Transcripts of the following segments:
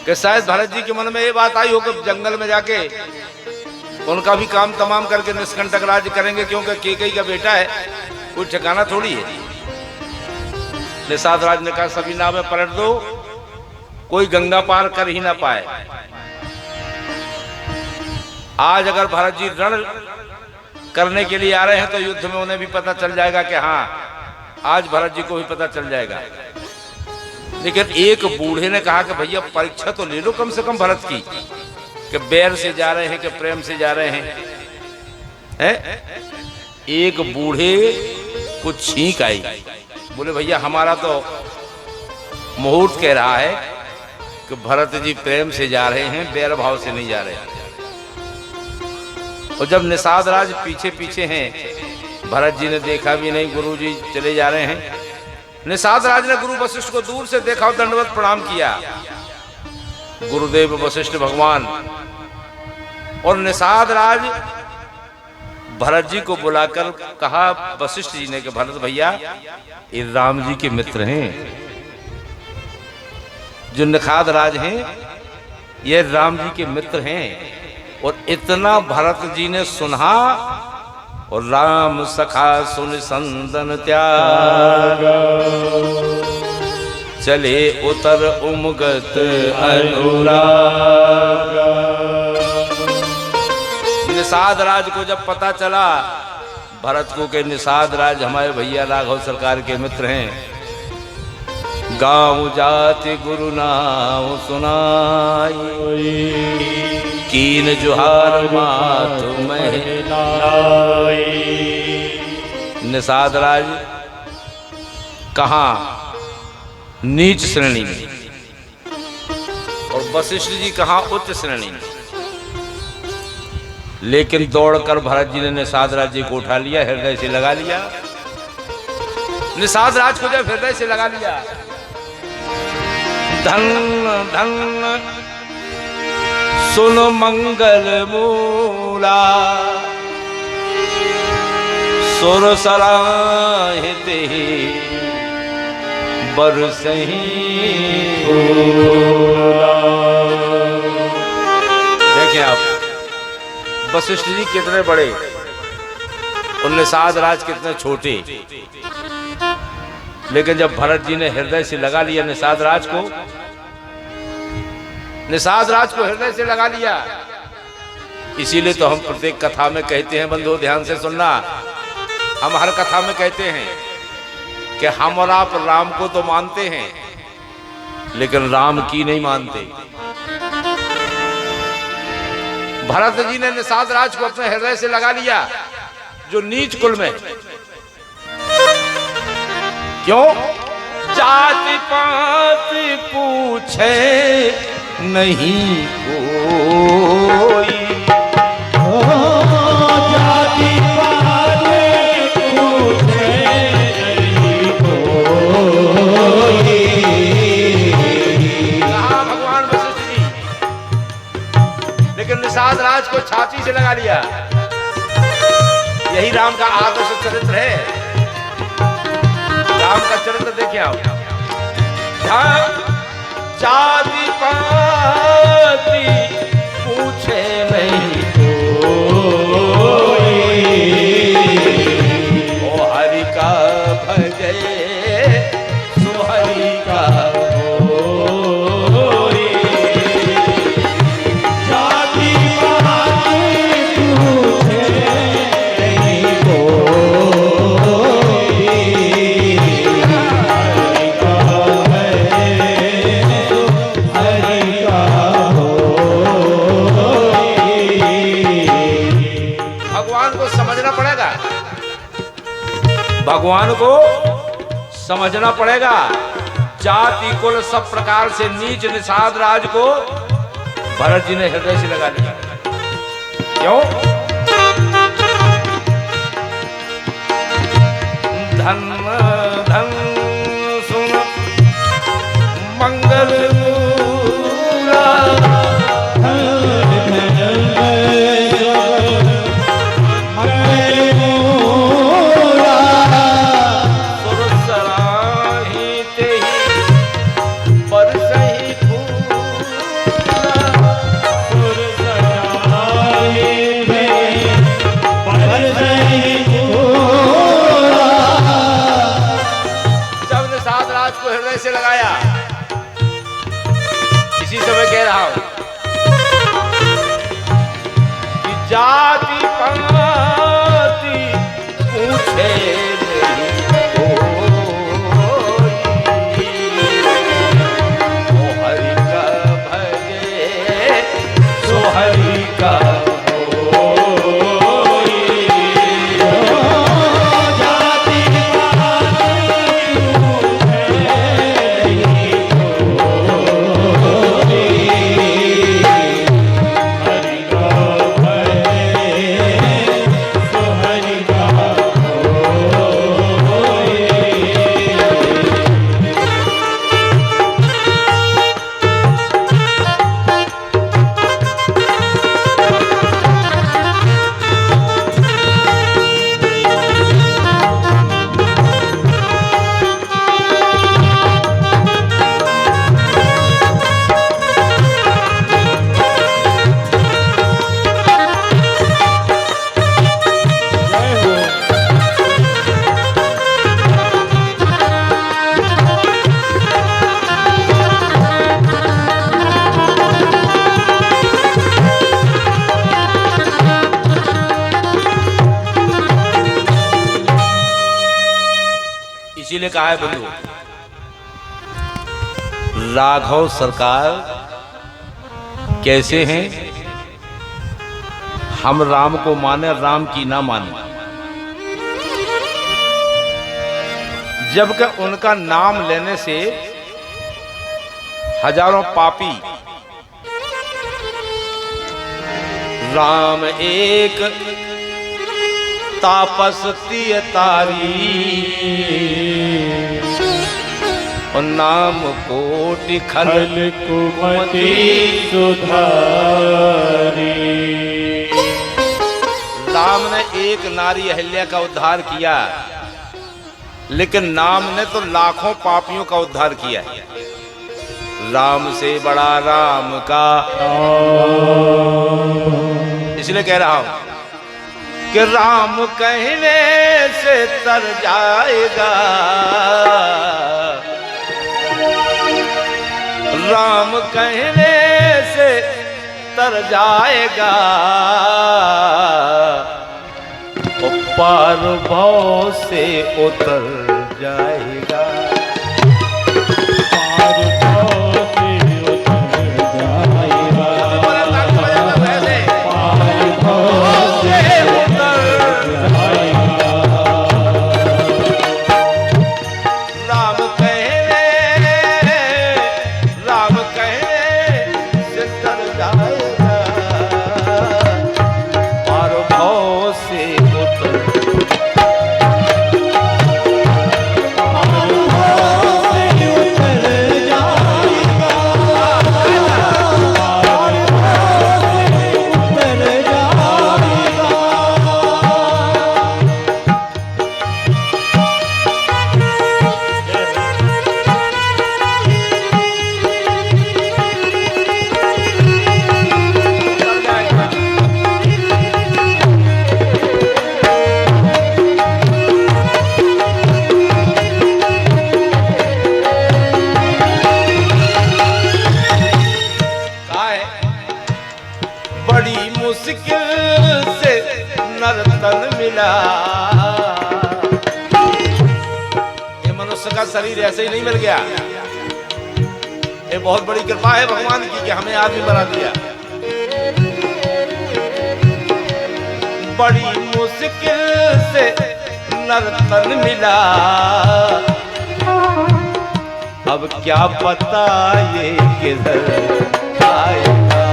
कि शायद भरत जी के मन में ये बात आई हो कि जंगल में जाके उनका भी काम तमाम करके निष्कंटक राज्य करेंगे, क्योंकि कैकेयी का बेटा है, कोई ठिकाना थोड़ी है। निषाद राज ने कहा सभी नावें पलट दो, कोई गंगा पार कर ही ना पाए। आज अगर भरत जी रण करने के लिए आ रहे हैं तो युद्ध में उन्हें भी पता चल जाएगा कि हाँ, आज भरत जी को भी पता चल जाएगा। लेकिन एक बूढ़े ने कहा कि भैया परीक्षा तो ले लो कम से कम भरत की, कि बैर से जा रहे हैं कि प्रेम से जा रहे हैं? एक बूढ़े को छींक आई, बोले भैया हमारा तो मुहूर्त कह रहा है कि भरत जी प्रेम से जा रहे हैं, बैर भाव से नहीं जा रहे हैं। और जब निषाद राज पीछे पीछे हैं, भरत जी ने देखा भी नहीं, गुरु जी चले जा रहे हैं। निषाद राज ने गुरु वशिष्ठ को दूर से देखा और दंडवत प्रणाम किया। गुरुदेव वशिष्ठ भगवान और निषाद राज भरत जी को बुलाकर कहा वशिष्ठ जी ने कि भरत भैया ये राम जी के मित्र हैं, जो निषाद राज हैं ये राम जी के मित्र हैं। और इतना भरत जी ने सुना और राम सखा सुन संदन त्याग, चले उतर उमगत अनुराग। निषाद राज को जब पता चला भरत को कि निषाद राज हमारे भैया राघव सरकार के मित्र हैं, गाँव जाति गुरु नाम सुनाई, कीन जुहार मातु महिलाई। निषाद राज कहाँ नीच श्रेणी में और वशिष्ठ जी कहाँ उच्च श्रेणी में। लेकिन दौड़कर भरत जी ने निषाद राज जी को उठा लिया, हृदय से लगा लिया। निषाद राज को जब हृदय से लगा लिया, धन धन सुन मंगल मूला, सुर सराहित बरसही फूला। देखें आप वशिष्ठ जी कितने बड़े और निषाद राज कितने छोटे। लेकिन जब भरत जी ने हृदय से लगा लिया निषाद राज को हृदय से लगा लिया। इसीलिए तो हम प्रत्येक कथा में कहते हैं, बंधु ध्यान से सुनना, हम हर कथा में कहते हैं कि हम और आप राम को तो मानते हैं लेकिन राम की नहीं मानते। भरत जी ने निषाद राज को अपने हृदय से लगा लिया, जो नीच कुल में। क्यों? जाति पाति पूछे नहीं कोई, जाति पाति पूछे नहीं कोई। कहा भगवान वशिष्ठ जी, लेकिन निषाद राज को छाती से लगा लिया। यही राम का आदर्श चरित्र है। राम का चरित्र देखिए आप, जाति पाति पूछे नहीं कोई, ओ हरि का भजे सो हरि का होई। जाति पाति पूछे नहीं कोई, हरि का है सो हरि का होई। भगवान को समझना पड़ेगा, भगवान को समझना पड़ेगा। जाति कुल सब प्रकार से नीच निषाद राज को भरत जी ने हृदय से लगा लिया। क्यों? धन धन सुन मंगल मूला, सुर सराहित ही बरसही फूला। कह रहा हूं कि जाति पाति पूछे नहीं कोई, ओ हरि का भजे सो हरि का इसीलिए कहा है बंधु, राघव सरकार कैसे हैं? हम राम को माने, राम की ना माने। जबकि उनका नाम लेने से हजारों पापी राम एक तापस तिय तारी, और नाम कोटि खल कुमति सुधारी। राम ने एक नारी अहिल्या का उद्धार किया, लेकिन नाम ने तो लाखों पापियों का उद्धार किया है। राम से बड़ा राम का, इसलिए कह रहा हूं कि राम कहने से तर जाएगा, राम कहने से तर जाएगा, वो पार भव से उतर जाएगा, पार भव से उतर जाएगा, पार भव से उतर जाएगा। राम कहने से तर जाएगा, पार भव से उतर शरीर ऐसे ही नहीं मिल गया। ये बहुत बड़ी कृपा है भगवान की कि हमें आदमी बना दिया। बड़ी मुश्किल से नर्तन मिला, अब क्या पता ये किधर आएगा।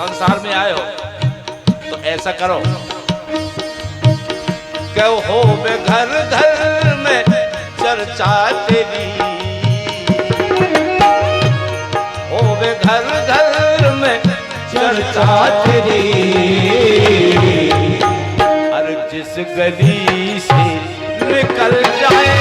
संसार में आए हो तो ऐसा करो कि हो बे घर घर में चर्चा तेरी, हो बे घर घर में चर्चा तेरी। अरे जिस गली से निकल जाए,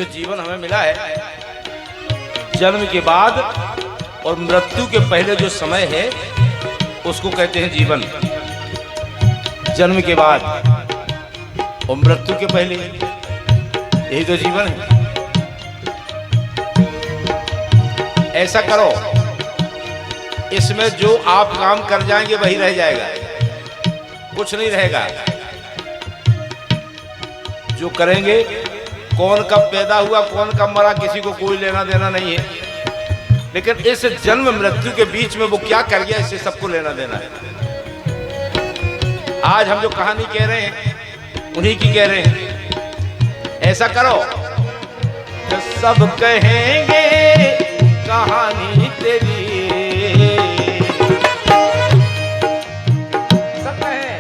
जीवन हमें मिला है, जन्म के बाद और मृत्यु के पहले जो समय है उसको कहते हैं जीवन। जन्म के बाद और मृत्यु के पहले, यही तो जीवन है। ऐसा करो, इसमें जो आप काम कर जाएंगे वही रह जाएगा, कुछ नहीं रहेगा। जो करेंगे, कौन कब पैदा हुआ कौन कब मरा किसी को कोई लेना देना नहीं है, लेकिन इस जन्म मृत्यु के बीच में वो क्या कर गया इससे सबको लेना देना है। आज हम जो कहानी कह रहे हैं उन्हीं की कह रहे हैं। ऐसा करो तो सब कहेंगे कहानी तेरी, सब कहें।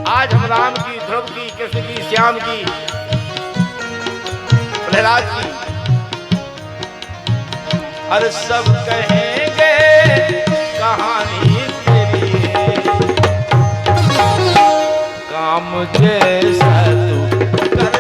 आज हम राम की, ध्रुव की, कृष्ण की, श्याम की, प्रहलाद की, हर सब कहेंगे कहानी तेरी। काम जैसा तू कर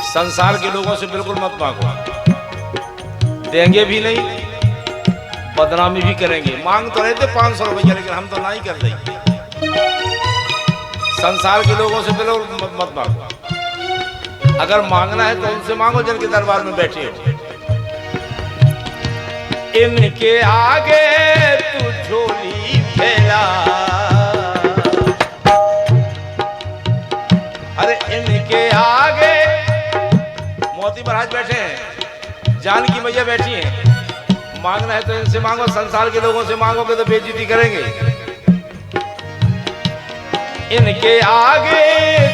संसार के लोगों से बिल्कुल मत मांगो, देंगे भी नहीं, बदनामी भी करेंगे। मांग तो रहे थे 500 रुपया, लेकिन हम तो ना ही कर देंगे। संसार के लोगों से बिल्कुल मत मांगो। अगर मांगना है तो उनसे मांगो जिनके दरबार में बैठे हो। इनके आगे तू झोली फैला, अरे इनके आगे मोती महाराज बैठे हैं, जानकी मैया बैठी हैं। मांगना है तो इनसे मांगो, संसार के लोगों से मांगोगे तो बेइज्जती करेंगे। इनके आगे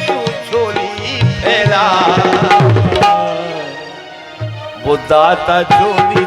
तू झोली फैला, वो दाता झोली